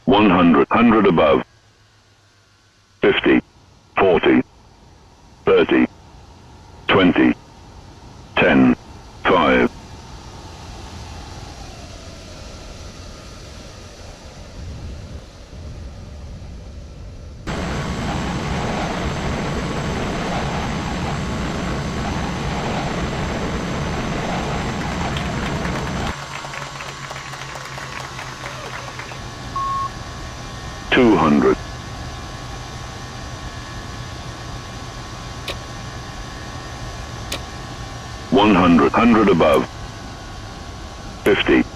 100, 100 above. 50, 40, 30, 20, 10, 5. Two hundred. 100, 100 above. 50,